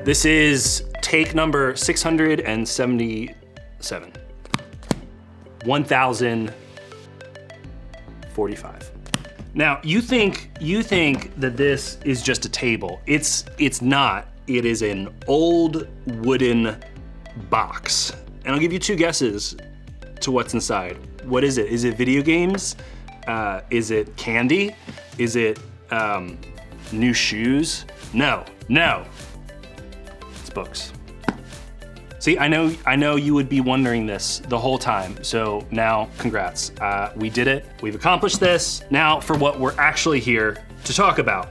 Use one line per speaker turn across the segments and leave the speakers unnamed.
This is take number 677. 1045. Now, you think that this is just a table. It's not. It is an old wooden box. And I'll give you two guesses to what's inside. What is it? Is it video games? Is it candy? Is it new shoes? No. It's books. See, I know you would be wondering this the whole time, so now, congrats. We did it, we've accomplished this. Now for what we're actually here to talk about.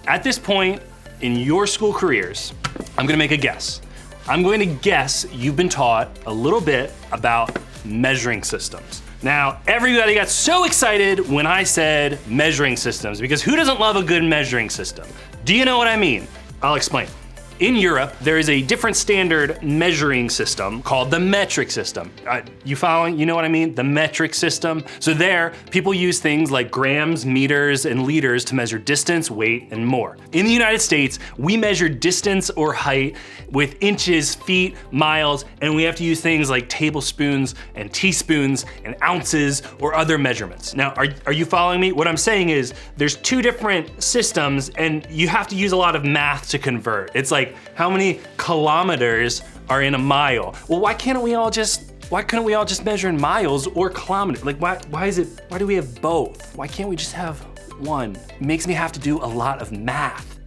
At this point in your school careers, I'm gonna make a guess. I'm going to guess you've been taught a little bit about measuring systems. Now, everybody got so excited when I said measuring systems, because who doesn't love a good measuring system? Do you know what I mean? I'll explain. In Europe, there is a different standard measuring system called the metric system. You following? You know what I mean? The metric system. So there, people use things like grams, meters, and liters to measure distance, weight, and more. In the United States, we measure distance or height with inches, feet, miles, and we have to use things like tablespoons and teaspoons and ounces or other measurements. Now, are you following me? What I'm saying is there's two different systems and you have to use a lot of math to convert. It's like, how many kilometers are in a mile? Well, why couldn't we all just measure in miles or kilometers? Like, why do we have both? Why can't we just have one? It makes me have to do a lot of math.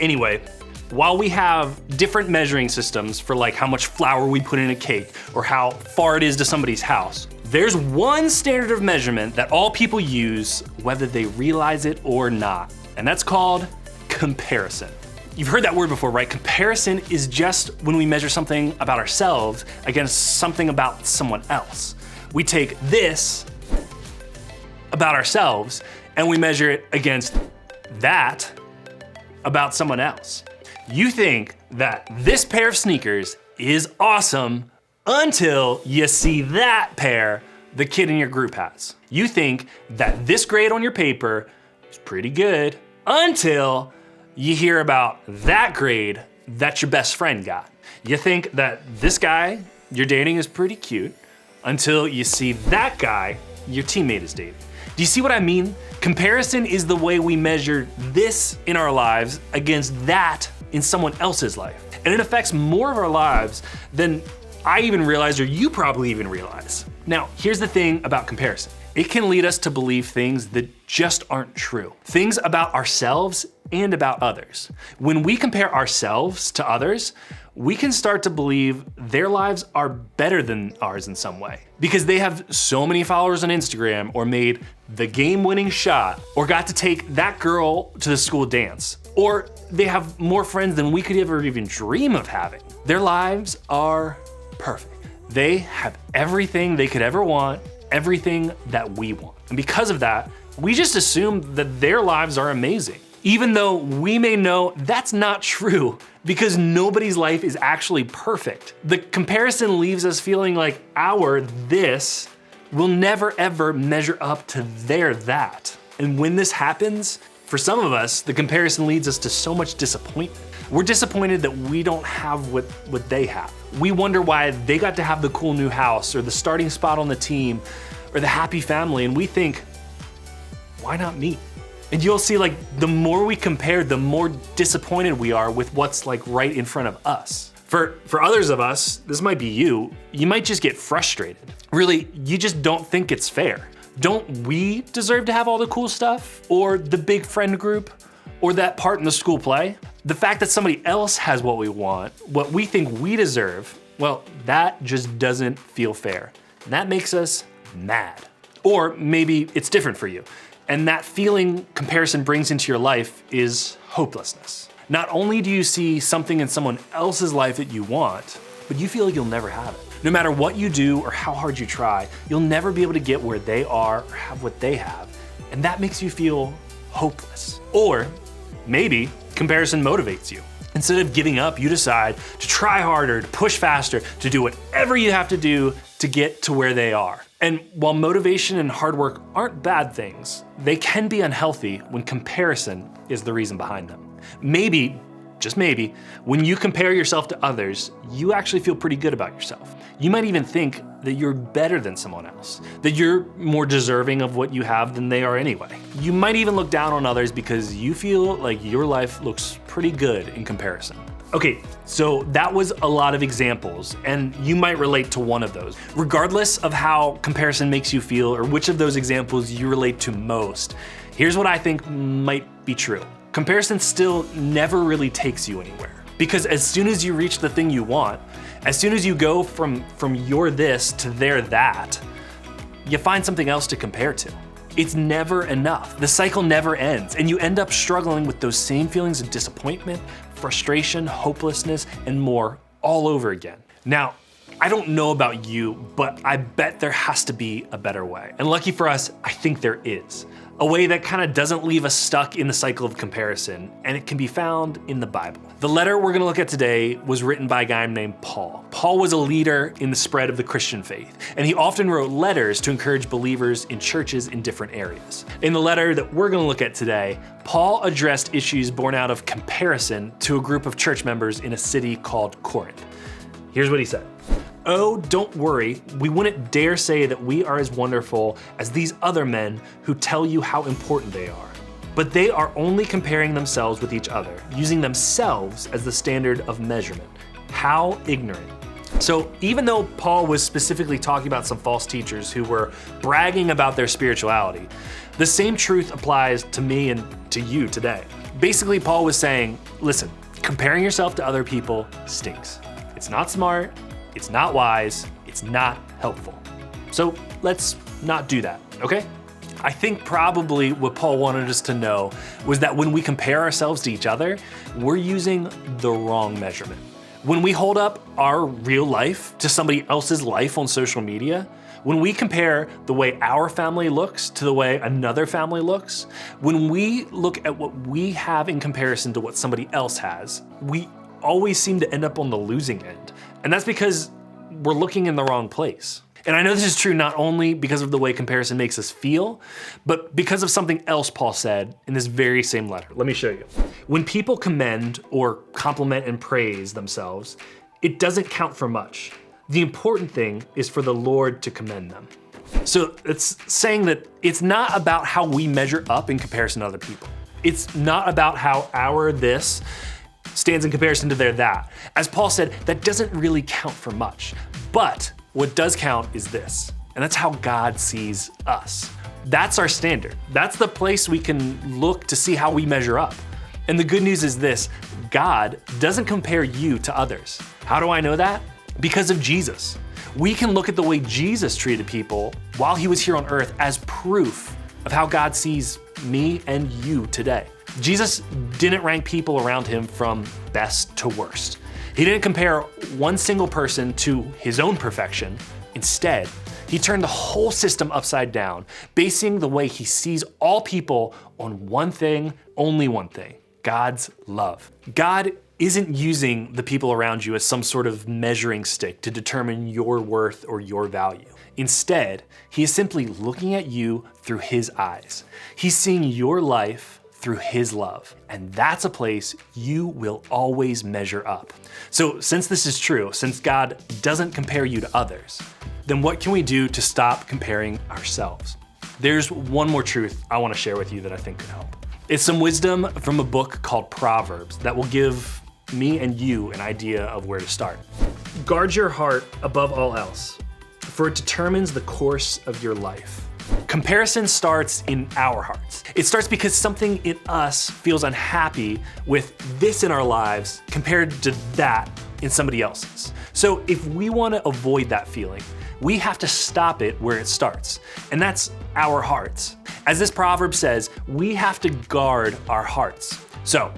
Anyway, while we have different measuring systems for like how much flour we put in a cake or how far it is to somebody's house, there's one standard of measurement that all people use whether they realize it or not, and that's called comparison. You've heard that word before, right? Comparison is just when we measure something about ourselves against something about someone else. We take this about ourselves and we measure it against that about someone else. You think that this pair of sneakers is awesome until you see that pair the kid in your group has. You think that this grade on your paper is pretty good until you hear about that grade that your best friend got. You think that this guy you're dating is pretty cute until you see that guy your teammate is dating. Do you see what I mean? Comparison is the way we measure this in our lives against that in someone else's life. And it affects more of our lives than I even realize, or you probably even realize. Now, here's the thing about comparison. It can lead us to believe things that just aren't true. Things about ourselves and about others. When we compare ourselves to others, we can start to believe their lives are better than ours in some way because they have so many followers on Instagram or made the game-winning shot or got to take that girl to the school dance, or they have more friends than we could ever even dream of having. Their lives are perfect. They have everything they could ever want, everything that we want. And because of that, we just assume that their lives are amazing, even though we may know that's not true because nobody's life is actually perfect. The comparison leaves us feeling like our this will never ever measure up to their that. And when this happens, for some of us, the comparison leads us to so much disappointment. We're disappointed that we don't have what they have. We wonder why they got to have the cool new house or the starting spot on the team or the happy family, and we think, why not me? And you'll see, like, the more we compare, the more disappointed we are with what's like right in front of us. For others of us, this might be you might just get frustrated. Really, you just don't think it's fair. Don't we deserve to have all the cool stuff? Or the big friend group? Or that part in the school play? The fact that somebody else has what we want, what we think we deserve, well, that just doesn't feel fair. And that makes us mad. Or maybe it's different for you. And that feeling comparison brings into your life is hopelessness. Not only do you see something in someone else's life that you want, but you feel like you'll never have it. No matter what you do or how hard you try, you'll never be able to get where they are or have what they have. And that makes you feel hopeless. Or maybe comparison motivates you. Instead of giving up, you decide to try harder, to push faster, to do whatever you have to do to get to where they are. And while motivation and hard work aren't bad things, they can be unhealthy when comparison is the reason behind them. Maybe just maybe, when you compare yourself to others, you actually feel pretty good about yourself. You might even think that you're better than someone else, that you're more deserving of what you have than they are anyway. You might even look down on others because you feel like your life looks pretty good in comparison. Okay, so that was a lot of examples, and you might relate to one of those. Regardless of how comparison makes you feel or which of those examples you relate to most, here's what I think might be true. Comparison still never really takes you anywhere. Because as soon as you reach the thing you want, as soon as you go from your this to their that, you find something else to compare to. It's never enough. The cycle never ends, and you end up struggling with those same feelings of disappointment, frustration, hopelessness, and more all over again. Now, I don't know about you, but I bet there has to be a better way. And lucky for us, I think there is. A way that kind of doesn't leave us stuck in the cycle of comparison, and it can be found in the Bible. The letter we're gonna look at today was written by a guy named Paul. Paul was a leader in the spread of the Christian faith, and he often wrote letters to encourage believers in churches in different areas. In the letter that we're gonna look at today, Paul addressed issues born out of comparison to a group of church members in a city called Corinth. Here's what he said. "Oh, don't worry, we wouldn't dare say that we are as wonderful as these other men who tell you how important they are. But they are only comparing themselves with each other, using themselves as the standard of measurement. How ignorant." So even though Paul was specifically talking about some false teachers who were bragging about their spirituality, the same truth applies to me and to you today. Basically, Paul was saying, listen, comparing yourself to other people stinks. It's not smart, it's not wise, it's not helpful. So let's not do that, okay? I think probably what Paul wanted us to know was that when we compare ourselves to each other, we're using the wrong measurement. When we hold up our real life to somebody else's life on social media, when we compare the way our family looks to the way another family looks, when we look at what we have in comparison to what somebody else has, we always seem to end up on the losing end. And that's because we're looking in the wrong place. And I know this is true not only because of the way comparison makes us feel, but because of something else Paul said in this very same letter. Let me show you. When people commend or compliment and praise themselves, it doesn't count for much. The important thing is for the Lord to commend them. So it's saying that it's not about how we measure up in comparison to other people. It's not about how our this stands in comparison to their that. As Paul said, that doesn't really count for much. But what does count is this, and that's how God sees us. That's our standard. That's the place we can look to see how we measure up. And the good news is this, God doesn't compare you to others. How do I know that? Because of Jesus. We can look at the way Jesus treated people while he was here on earth as proof of how God sees me and you today. Jesus didn't rank people around him from best to worst. He didn't compare one single person to his own perfection. Instead, he turned the whole system upside down, basing the way he sees all people on one thing, only one thing, God's love. God isn't using the people around you as some sort of measuring stick to determine your worth or your value. Instead, he is simply looking at you through his eyes. He's seeing your life through his love. And that's a place you will always measure up. So since this is true, since God doesn't compare you to others, then what can we do to stop comparing ourselves? There's one more truth I want to share with you that I think could help. It's some wisdom from a book called Proverbs that will give me and you an idea of where to start. Guard your heart above all else, for it determines the course of your life. Comparison starts in our hearts. It starts because something in us feels unhappy with this in our lives compared to that in somebody else's. So if we want to avoid that feeling, we have to stop it where it starts, and that's our hearts. As this proverb says, we have to guard our hearts. So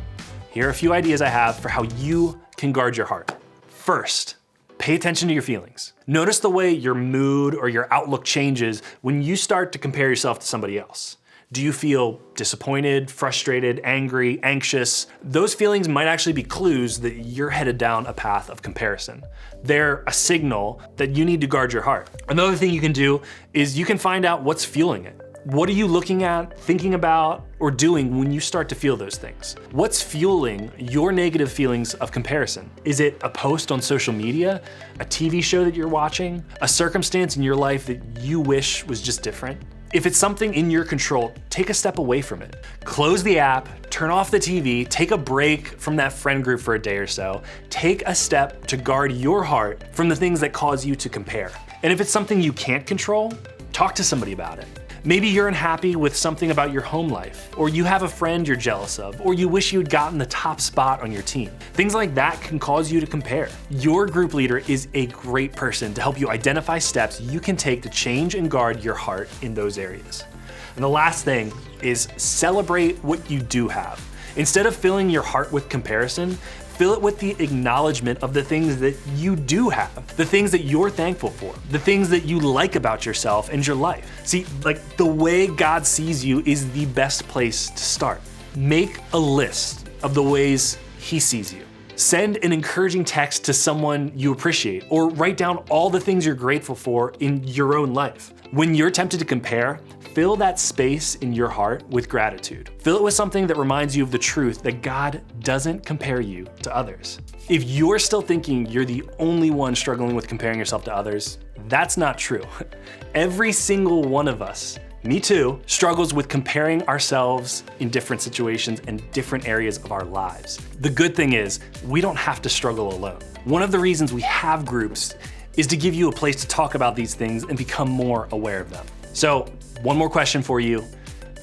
here are a few ideas I have for how you can guard your heart. First, pay attention to your feelings. Notice the way your mood or your outlook changes when you start to compare yourself to somebody else. Do you feel disappointed, frustrated, angry, anxious? Those feelings might actually be clues that you're headed down a path of comparison. They're a signal that you need to guard your heart. Another thing you can do is you can find out what's fueling it. What are you looking at, thinking about, or doing when you start to feel those things? What's fueling your negative feelings of comparison? Is it a post on social media, a TV show that you're watching, a circumstance in your life that you wish was just different? If it's something in your control, take a step away from it. Close the app, turn off the TV, take a break from that friend group for a day or so. Take a step to guard your heart from the things that cause you to compare. And if it's something you can't control, talk to somebody about it. Maybe you're unhappy with something about your home life, or you have a friend you're jealous of, or you wish you had gotten the top spot on your team. Things like that can cause you to compare. Your group leader is a great person to help you identify steps you can take to change and guard your heart in those areas. And the last thing is celebrate what you do have. Instead of filling your heart with comparison, fill it with the acknowledgement of the things that you do have, the things that you're thankful for, the things that you like about yourself and your life. See, like the way God sees you is the best place to start. Make a list of the ways He sees you. Send an encouraging text to someone you appreciate, or write down all the things you're grateful for in your own life. When you're tempted to compare, fill that space in your heart with gratitude. Fill it with something that reminds you of the truth that God doesn't compare you to others. If you're still thinking you're the only one struggling with comparing yourself to others, that's not true. Every single one of us, me too, struggles with comparing ourselves in different situations and different areas of our lives. The good thing is, we don't have to struggle alone. One of the reasons we have groups is to give you a place to talk about these things and become more aware of them. So, one more question for you.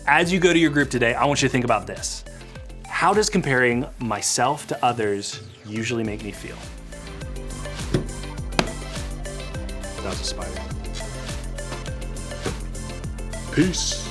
As you go to your group today, I want you to think about this. How does comparing myself to others usually make me feel? That was a spider.
Peace.